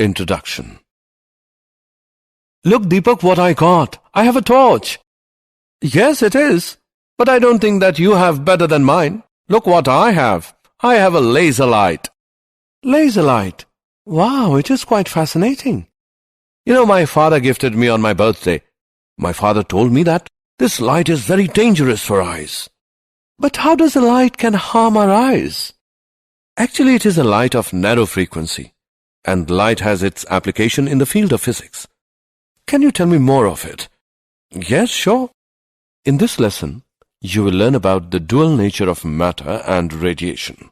Introduction. Look, Deepak, what I got. I have a torch. Yes, it is. But I don't think that you have better than mine. Look what I have. I have a laser light. Laser light? Wow, it is quite fascinating. You know, my father gifted me on my birthday. My father told me that this light is very dangerous for eyes. But how does a light can harm our eyes? Actually, it is a light of narrow frequency, and light has its application in the field of physics. Can you tell me more of it? Yes, sure. In this lesson, you will learn about the dual nature of matter and radiation.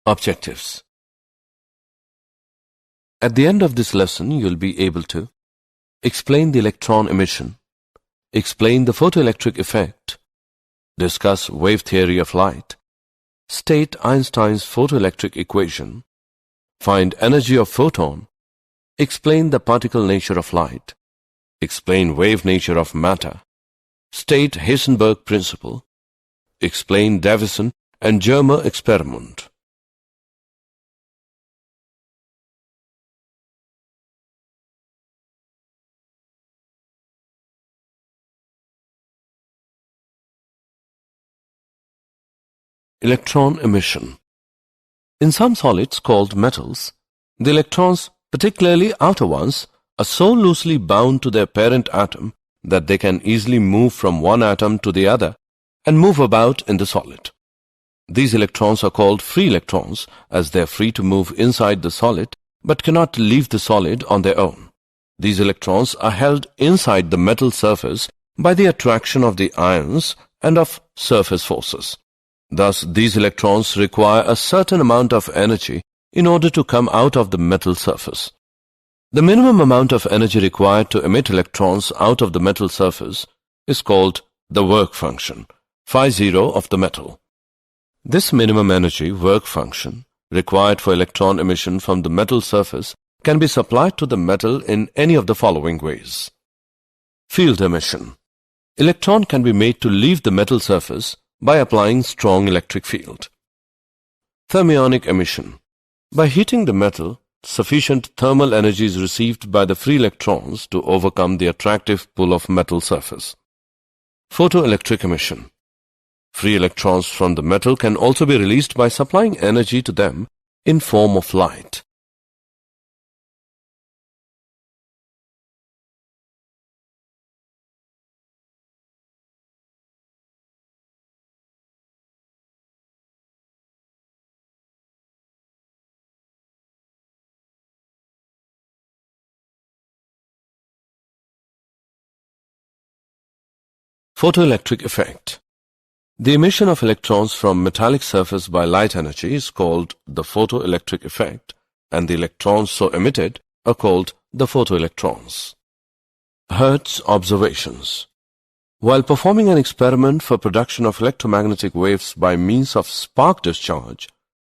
Objectives. At the end of this lesson, you'll be able to explain the electron emission, explain the photoelectric effect, discuss wave theory of light, state Einstein's photoelectric equation, find energy of photon, explain the particle nature of light, explain wave nature of matter, state Heisenberg principle, explain Davison and Germer experiment. Electron emission. In some solids called metals, the electrons, particularly outer ones, are so loosely bound to their parent atom that they can easily move from one atom to the other and move about in the solid. These electrons are called free electrons as they are free to move inside the solid but cannot leave the solid on their own. These electrons are held inside the metal surface by the attraction of the ions and of surface forces. Thus, these electrons require a certain amount of energy in order to come out of the metal surface. The minimum amount of energy required to emit electrons out of the metal surface is called the work function, phi0 of the metal. This minimum energy work function required for electron emission from the metal surface can be supplied to the metal in any of the following ways. Field emission. Electron can be made to leave the metal surface by applying strong electric field. Thermionic emission. By heating the metal, sufficient thermal energy is received by the free electrons to overcome the attractive pull of metal surface. Photoelectric emission. Free electrons from the metal can also be released by supplying energy to them in form of light. Photoelectric effect. The emission of electrons from metallic surface by light energy is called the photoelectric effect, and the electrons so emitted are called the photoelectrons. Hertz observations. While performing an experiment for production of electromagnetic waves by means of spark discharge,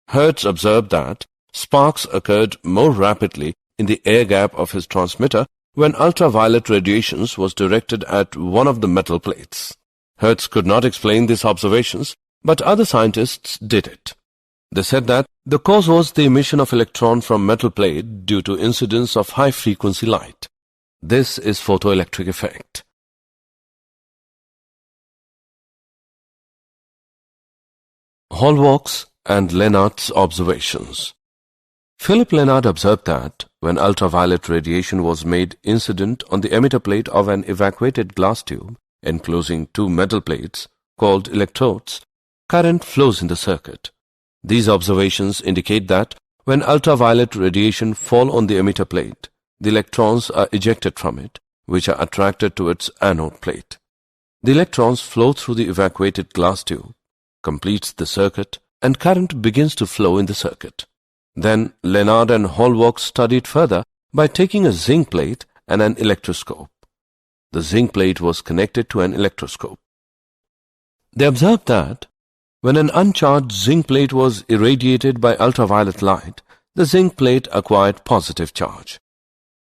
Hertz observed that sparks occurred more rapidly in the air gap of his transmitter when ultraviolet radiations was directed at one of the metal plates. Hertz could not explain these observations, but other scientists did it. They said that the cause was the emission of electron from metal plate due to incidence of high-frequency light. This is photoelectric effect. Hallwalks and Lenard's observations. Philip Lenard observed that when ultraviolet radiation was made incident on the emitter plate of an evacuated glass tube enclosing two metal plates called electrodes, current flows in the circuit. These observations indicate that when ultraviolet radiation fall on the emitter plate, the electrons are ejected from it, which are attracted to its anode plate. The electrons flow through the evacuated glass tube, completes the circuit, and current begins to flow in the circuit. Then Lenard and Hallwalks studied further by taking a zinc plate and an electroscope. The zinc plate was connected to an electroscope. They observed that when an uncharged zinc plate was irradiated by ultraviolet light, the zinc plate acquired positive charge.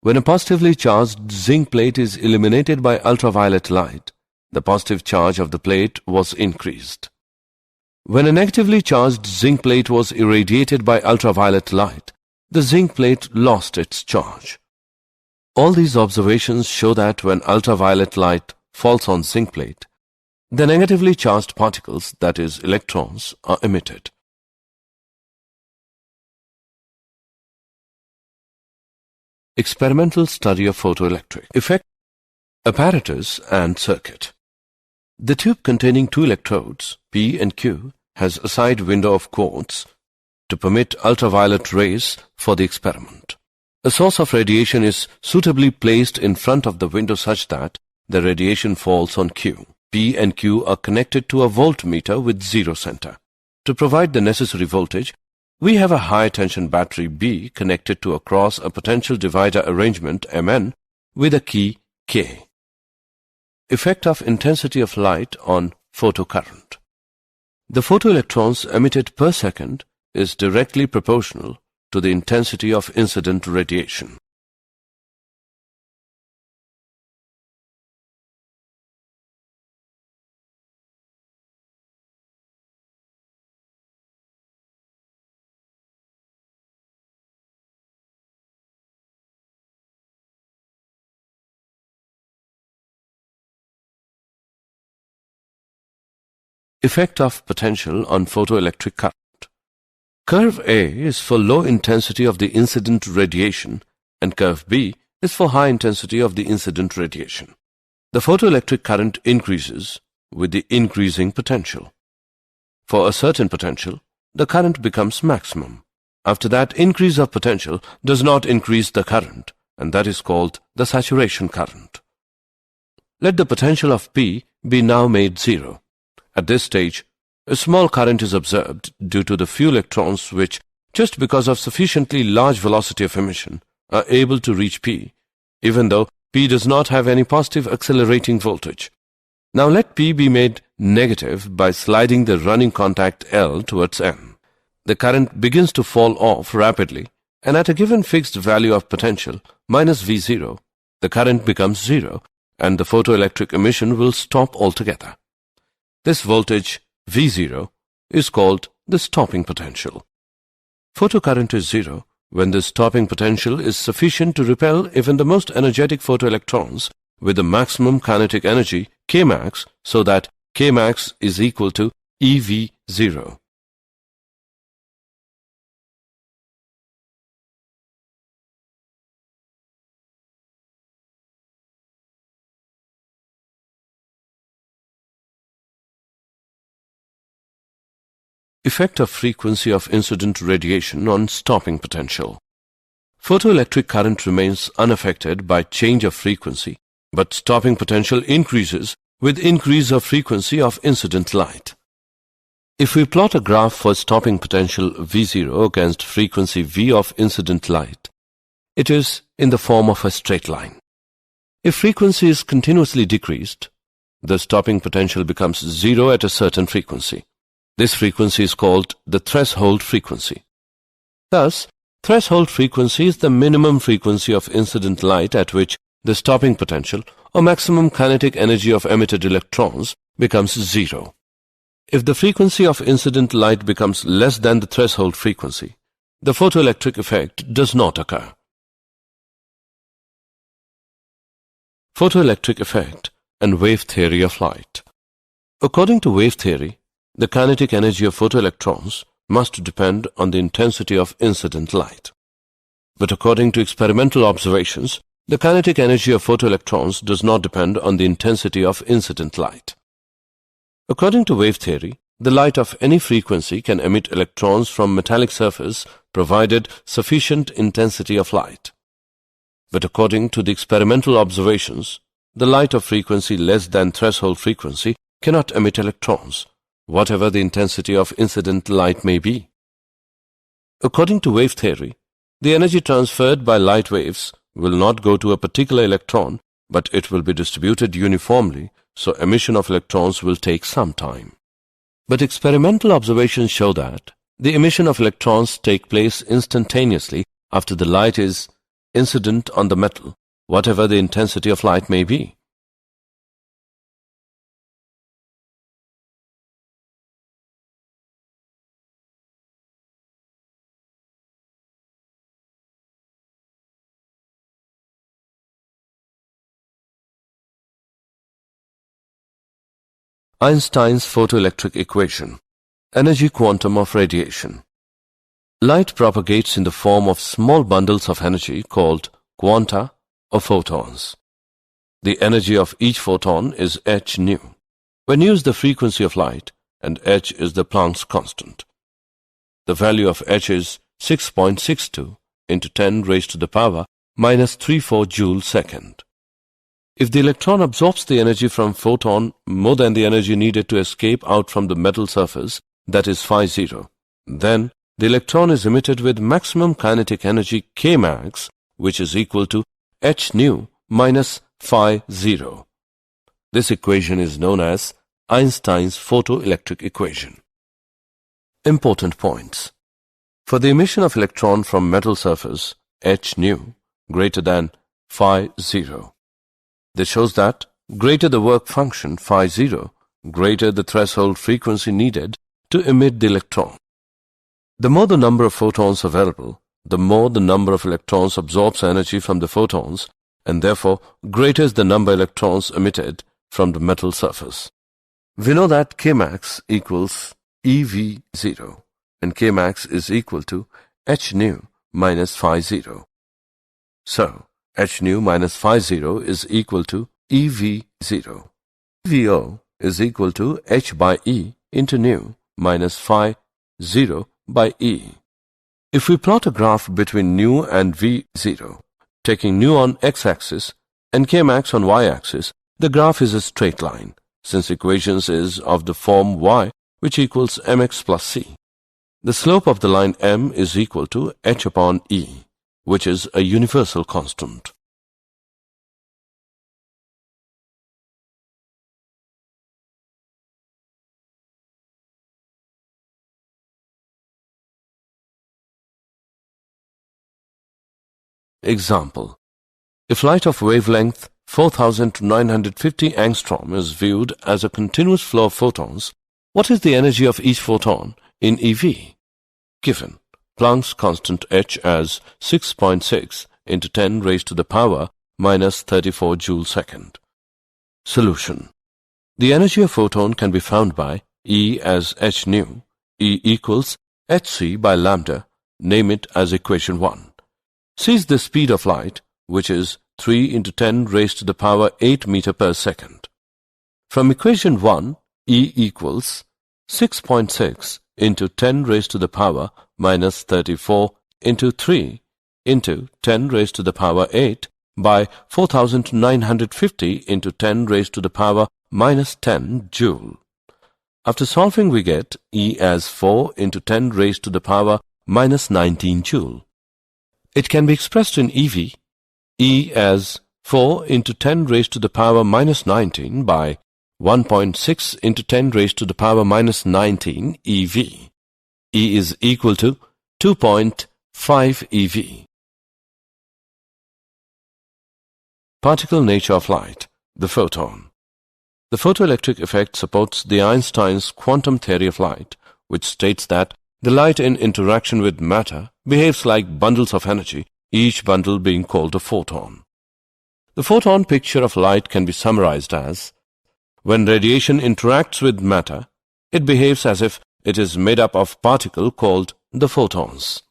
When a positively charged zinc plate is illuminated by ultraviolet light, the positive charge of the plate was increased. When a negatively charged zinc plate was irradiated by ultraviolet light, the zinc plate lost its charge. All these observations show that when ultraviolet light falls on zinc plate, the negatively charged particles, that is, electrons, are emitted. Experimental study of photoelectric effect, apparatus and circuit. The tube containing two electrodes, P and Q, has a side window of quartz to permit ultraviolet rays for the experiment. A source of radiation is suitably placed in front of the window such that the radiation falls on Q. P and Q are connected to a voltmeter with zero center. To provide the necessary voltage, we have a high-tension battery B connected to across a potential divider arrangement Mn with a key K. Effect of intensity of light on photocurrent. The photoelectrons emitted per second is directly proportional to the intensity of incident radiation. Effect of potential on photoelectric current. Curve A is for low intensity of the incident radiation and curve B is for high intensity of the incident radiation. The photoelectric current increases with the increasing potential. For a certain potential, the current becomes maximum. After that, increase of potential does not increase the current, and that is called the saturation current. Let the potential of P be now made zero. At this stage, a small current is observed due to the few electrons which, just because of sufficiently large velocity of emission, are able to reach P, even though P does not have any positive accelerating voltage. Now let P be made negative by sliding the running contact L towards N. The current begins to fall off rapidly, and at a given fixed value of potential, minus V0, the current becomes zero, and the photoelectric emission will stop altogether. This voltage, V0, is called the stopping potential. Photocurrent is zero when the stopping potential is sufficient to repel even the most energetic photoelectrons with the maximum kinetic energy, Kmax, so that Kmax is equal to EV0. Effect of frequency of incident radiation on stopping potential. Photoelectric current remains unaffected by change of frequency, but stopping potential increases with increase of frequency of incident light. If we plot a graph for stopping potential V0 against frequency V of incident light, it is in the form of a straight line. If frequency is continuously decreased, the stopping potential becomes zero at a certain frequency. This frequency is called the threshold frequency. Thus, threshold frequency is the minimum frequency of incident light at which the stopping potential or maximum kinetic energy of emitted electrons becomes zero. If the frequency of incident light becomes less than the threshold frequency, the photoelectric effect does not occur. Photoelectric effect and wave theory of light. According to wave theory, the kinetic energy of photoelectrons must depend on the intensity of incident light. But according to experimental observations, the kinetic energy of photoelectrons does not depend on the intensity of incident light. According to wave theory, the light of any frequency can emit electrons from metallic surface provided sufficient intensity of light. But according to the experimental observations, the light of frequency less than threshold frequency cannot emit electrons, whatever the intensity of incident light may be. According to wave theory, the energy transferred by light waves will not go to a particular electron, but it will be distributed uniformly, so emission of electrons will take some time. But experimental observations show that The emission of electrons take place instantaneously after the light is incident on the metal, whatever the intensity of light may be. Einstein's photoelectric equation. Energy quantum of radiation. Light propagates in the form of small bundles of energy called quanta or photons. The energy of each photon is h nu. When u is the frequency of light and h is the Planck's constant. The value of h is 6.62 into 10 raised to the power minus 34 joule second. If the electron absorbs the energy from photon more than the energy needed to escape out from the metal surface, that is phi 0, then the electron is emitted with maximum kinetic energy Kmax, which is equal to h nu minus phi 0. This equation is known as Einstein's photoelectric equation. Important points. For the emission of electron from metal surface, h nu greater than phi 0. This shows that greater the work function phi 0, greater the threshold frequency needed to emit the electron. The more the number of photons available, the more the number of electrons absorbs energy from the photons, and therefore greater is the number of electrons emitted from the metal surface. We know that Kmax equals EV0, and Kmax is equal to h nu minus phi 0. So, h nu minus phi 0 is equal to EV0. EVO is equal to h by E into nu minus phi 0 by E. If we plot a graph between nu and V0, taking nu on x-axis and Kmax on y-axis, the graph is a straight line, since equations is of the form y, which equals mx plus c. The slope of the line m is equal to h upon E, which is a universal constant. Example. If light of wavelength 4000 to 950 angstrom is viewed as a continuous flow of photons, what is the energy of each photon in EV? Given Planck's constant h as 6.6 into 10 raised to the power minus 34 joule second. Solution. The energy of photon can be found by E as h nu, E equals hc by lambda, name it as equation 1. C is the speed of light, which is 3 into 10 raised to the power 8 meter per second. From equation 1, E equals 6.6 into 10 raised to the power minus 34 into 3 into 10 raised to the power 8 by 4950 into 10 raised to the power minus 10 joule. After solving we get E as 4 into 10 raised to the power minus 19 joule. It can be expressed in EV, E as 4 into 10 raised to the power minus 19 by 1.6 into 10 raised to the power minus 19 EV. E is equal to 2.5 EV. Particle nature of light, the photon. The photoelectric effect supports the Einstein's quantum theory of light, which states that the light in interaction with matter behaves like bundles of energy, each bundle being called a photon. The photon picture of light can be summarized as, when radiation interacts with matter, it behaves as if it is made up of particles called the photons.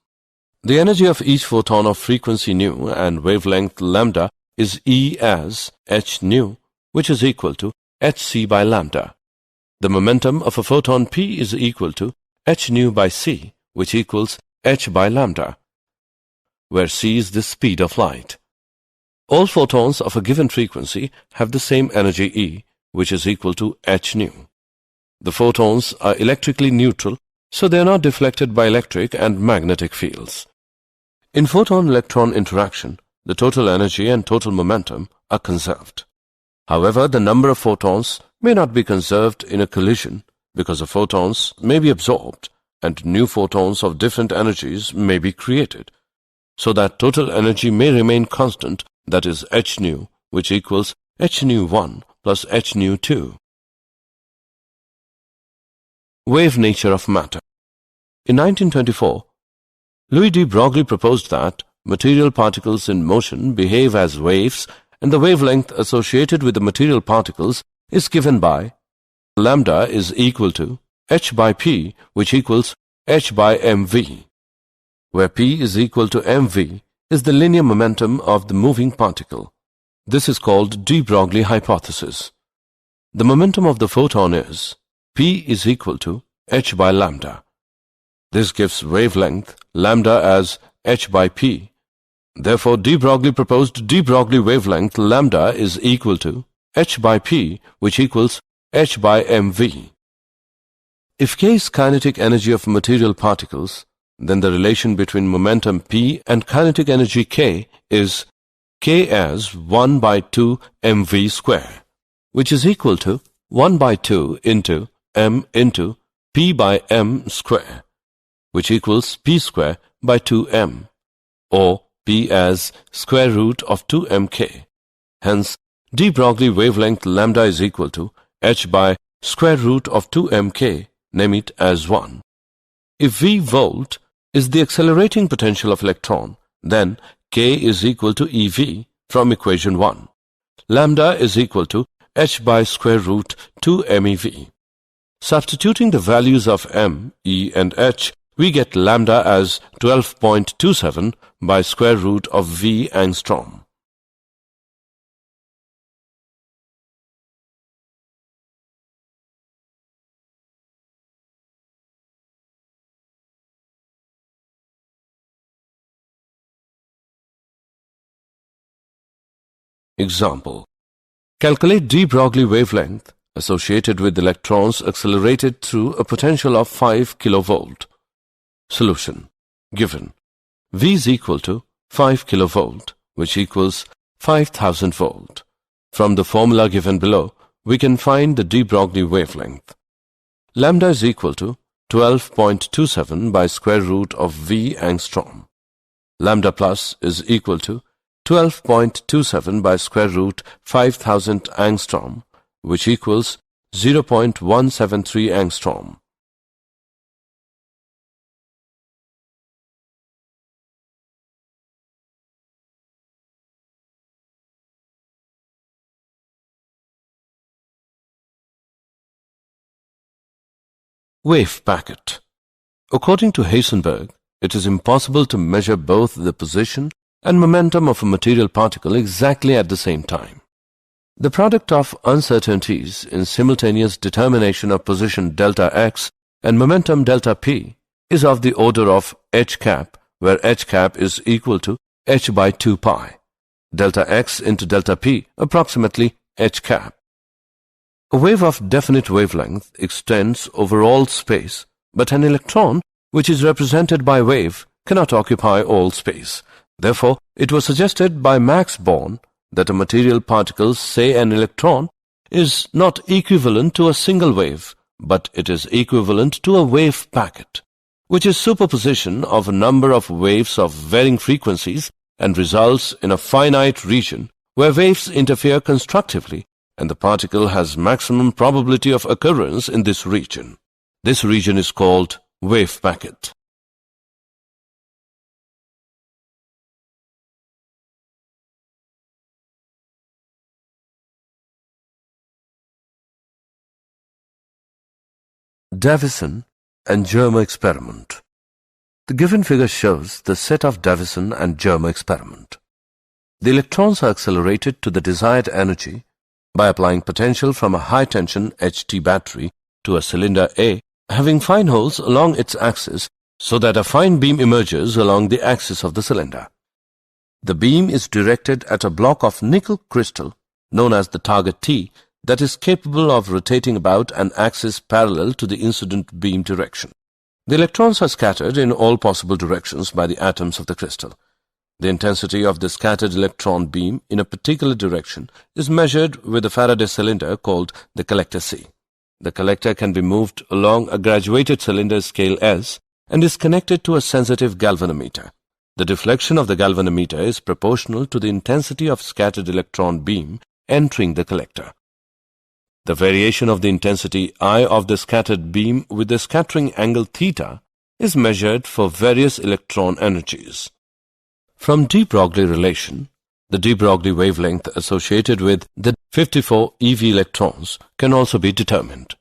The energy of each photon of frequency nu and wavelength lambda is E as h nu, which is equal to hc by lambda. The momentum of a photon p is equal to h nu by c, which equals h by lambda, where c is the speed of light. All photons of a given frequency have the same energy E, which is equal to h nu. The photons are electrically neutral, so they are not deflected by electric and magnetic fields. In photon-electron interaction, the total energy and total momentum are conserved. However, the number of photons may not be conserved in a collision because the photons may be absorbed and new photons of different energies may be created, so that total energy may remain constant, that is h nu, which equals h nu 1 plus h nu 2. Wave nature of matter. In 1924, Louis de Broglie proposed that material particles in motion behave as waves, and the wavelength associated with the material particles is given by lambda is equal to h by p, which equals h by mv, where p is equal to mv is the linear momentum of the moving particle. This is called de Broglie hypothesis. The momentum of the photon is p is equal to h by lambda. This gives wavelength lambda as h by p. Therefore, de Broglie proposed de Broglie wavelength lambda is equal to h by p, which equals h by mv. If k is kinetic energy of material particles, then the relation between momentum p and kinetic energy k is k as 1 by 2 mv square, which is equal to 1 by 2 into m into p by m square, which equals p square by 2m, or p as square root of 2mk. Hence, de Broglie wavelength lambda is equal to h by square root of 2mk, name it as 1. If v volt is the accelerating potential of electron, then k is equal to ev from equation 1. Lambda is equal to h by square root 2mev. Substituting the values of m, e and h, we get lambda as 12.27 by square root of v angstrom. Example. Calculate de Broglie wavelength associated with electrons accelerated through a potential of 5 kilovolt. Solution. Given V is equal to 5 kilovolt, which equals 5000 volt. From the formula given below, we can find the de Broglie wavelength. Lambda is equal to 12.27 by square root of V angstrom. Lambda plus is equal to 12.27 by square root 5000 angstrom, which equals 0.173 angstrom. Wave packet. According to Heisenberg, it is impossible to measure both the position and momentum of a material particle exactly at the same time. The product of uncertainties in simultaneous determination of position delta x and momentum delta p is of the order of h cap, where h cap is equal to h by 2 pi. Delta x into delta p approximately h cap. A wave of definite wavelength extends over all space, but an electron, which is represented by wave, cannot occupy all space. Therefore, it was suggested by Max Born that a material particle, say an electron, is not equivalent to a single wave, but it is equivalent to a wave packet, which is superposition of a number of waves of varying frequencies and results in a finite region where waves interfere constructively, and the particle has maximum probability of occurrence in this region. This region is called wave packet. Davison and Germer experiment. The given figure shows the set of Davison and Germer experiment. The electrons are accelerated to the desired energy by applying potential from a high-tension HT battery to a cylinder A, having fine holes along its axis so that a fine beam emerges along the axis of the cylinder. The beam is directed at a block of nickel crystal known as the target T that is capable of rotating about an axis parallel to the incident beam direction. The electrons are scattered in all possible directions by the atoms of the crystal. The intensity of the scattered electron beam in a particular direction is measured with a Faraday cylinder called the collector C. The collector can be moved along a graduated cylinder scale S and is connected to a sensitive galvanometer. The deflection of the galvanometer is proportional to the intensity of scattered electron beam entering the collector. The variation of the intensity I of the scattered beam with the scattering angle theta is measured for various electron energies. From de Broglie relation, the de Broglie wavelength associated with the 54 eV electrons can also be determined.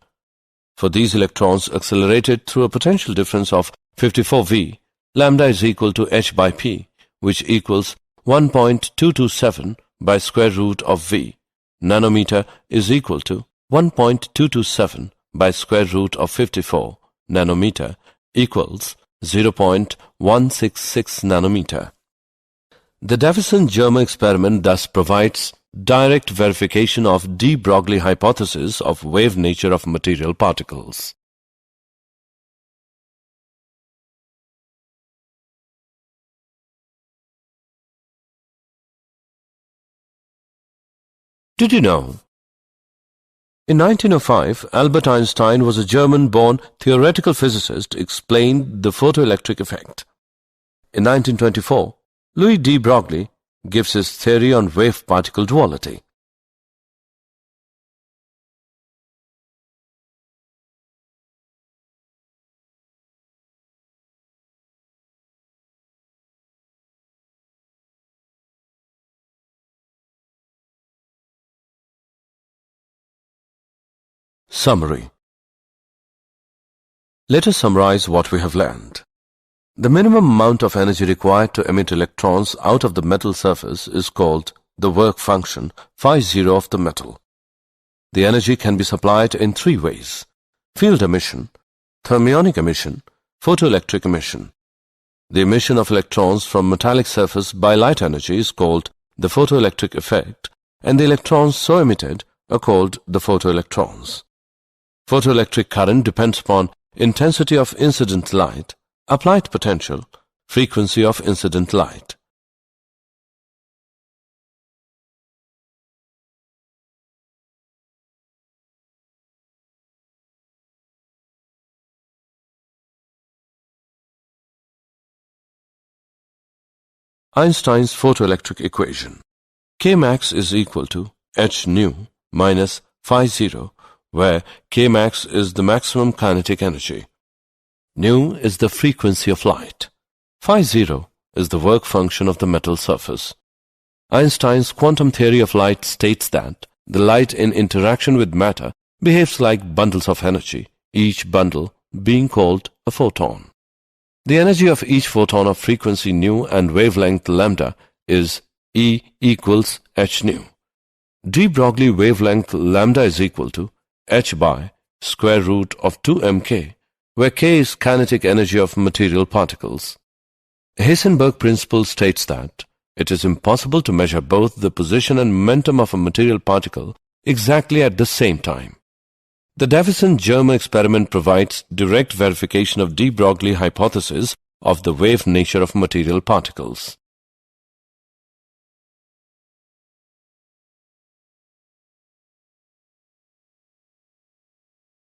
For these electrons accelerated through a potential difference of 54V, lambda is equal to h by p, which equals 1.227 by square root of v. Nanometer is equal to 1.227 by square root of 54 nanometer equals 0.166 nanometer. The Davison-Germer experiment thus provides direct verification of de Broglie hypothesis of wave nature of material particles. Did you know? In 1905, Albert Einstein was a German-born theoretical physicist who explained the photoelectric effect. In 1924, Louis de Broglie gives his theory on wave-particle duality. Summary. Let us summarize what we have learned. The minimum amount of energy required to emit electrons out of the metal surface is called the work function phi0 of the metal. The energy can be supplied in three ways: field emission, thermionic emission, photoelectric emission. The emission of electrons from metallic surface by light energy is called the photoelectric effect, and the electrons so emitted are called the photoelectrons. Photoelectric current depends upon intensity of incident light, applied potential, frequency of incident light. Einstein's photoelectric equation. Kmax is equal to h nu minus phi 0, where Kmax is the maximum kinetic energy. Nu is the frequency of light. Phi 0 is the work function of the metal surface. Einstein's quantum theory of light states that the light in interaction with matter behaves like bundles of energy, each bundle being called a photon. The energy of each photon of frequency nu and wavelength lambda is E equals h nu. De Broglie wavelength lambda is equal to h by square root of 2 mk, where k is kinetic energy of material particles. Heisenberg principle states that it is impossible to measure both the position and momentum of a material particle exactly at the same time. The Davison-Germer experiment provides direct verification of de Broglie hypothesis of the wave nature of material particles.